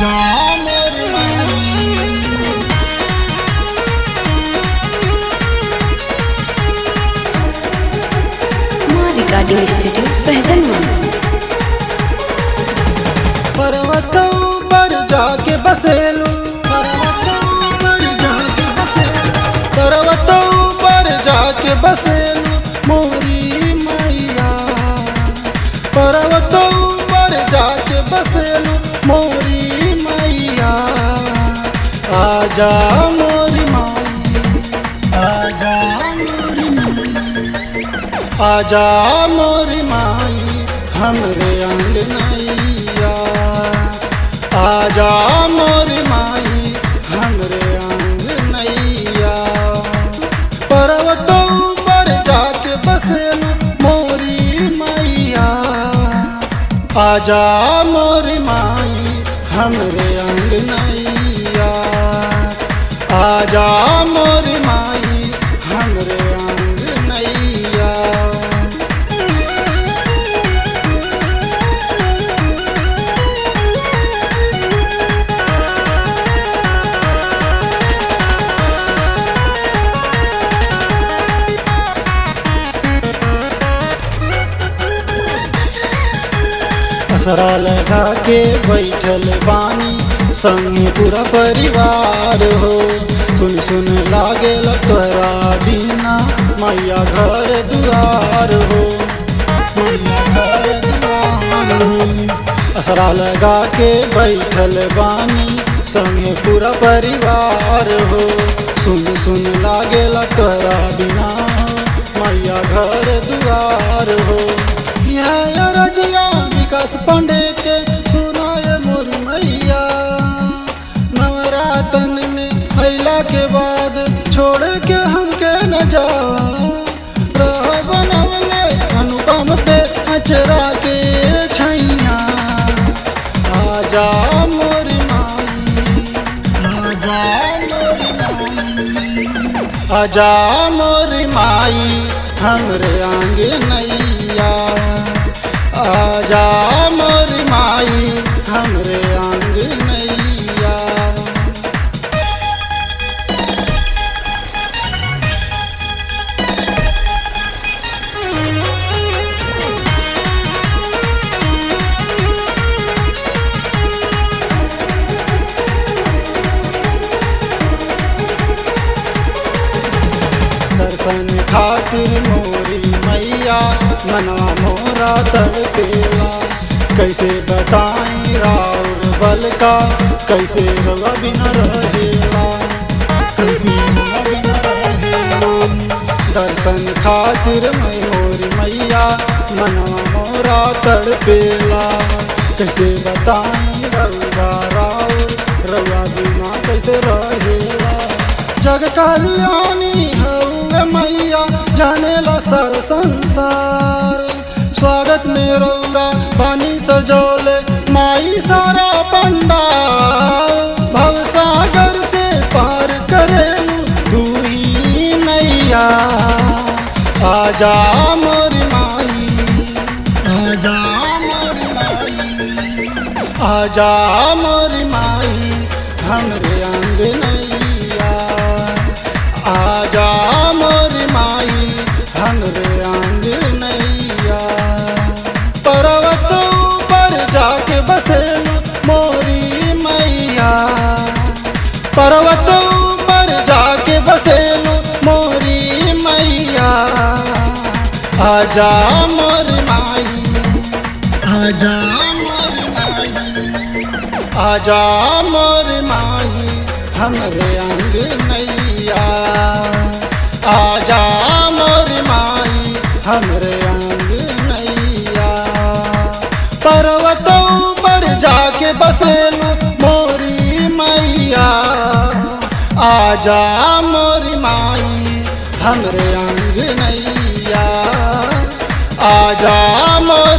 आजा मोरी माई। माँ रिकॉर्डिंग स्टूडियो सहजनवा। पर्वतों पर जाके बसेलू, पर्वतों पर जाके बसेलू, पर्वतों पर जाके बसेलू मोरी मैया। पर्वतों पर जाके बसेलू मोरी मैया। आजा मोरी माई, आजा मोरी माई, आजा मोरी माई हमरे अंगनैया। आजा मोरी माई हमरे अंगनैया। पर्वतों पर जाके बसेलू मोरी मैया। आजा मोरी माई हमरे अंगनैया। आजा मोरी माई हमरे अंगनैया। असरा लगा के बैठल बानी संगे पूरा परिवार हो। सुन सुन लागे तोहरा बिना मैया घर दुआर हो, मैया घर दुआर हो। असरा लगा के बैठल बानी संगे पूरा परिवार हो। सुन सुन लागे तोहरा बिना मैया घर दुआर हो। यहाँ रजिया विकास पांडे के सुनाए मोरी मैया। नवरातन में अइला के बाद छोड़ के हमके न जा। रह बनवले अनुपम पे अचरा के छैया। आजा मोरी माई, आजा मोरी माई, आजा मोरी माई हमरे आंगनैया। आजा मोरी माई हमरे आंगनैया। दर्शन खातिर मोरी मैया मनवा मोरा तड़पेला। कैसे बताई राउर बल का, कैसे रवा बिना रहेला, कैसे रवा बिना रहेला। दर्शन खातिर मोरी मैया मनवा मोरा तड़पेला। कैसे बताई रवा राउर रवा बिना कैसे रहेला। जग कल्याणी हउए मैया जानेला सर संसार। स्वागत में रौरा पानी सजोले माई सारा पंडाल। भवसागर से पार करेलू तू ही नैया। आजा मोरी माई, आजा मोरी माई, आजा मोरी माई हमरे अंगनैया। आजा मोरी माई हमरे आंगनैया। पर्वतों पर जाके बसेलू मोरी मैया। पर्वतों पर जाके बसेलू मोरी मैया। आजा मोरी माई, आजा मोरी माई, आजा मोरी माई हमरे अंगनैया। आजा मोरी माई हमरे अंगनैया। पर्वतों पर जाके बसेलू मोरी मैया। आजा मोरी माई हमरे अंगनैया। आजा मोरी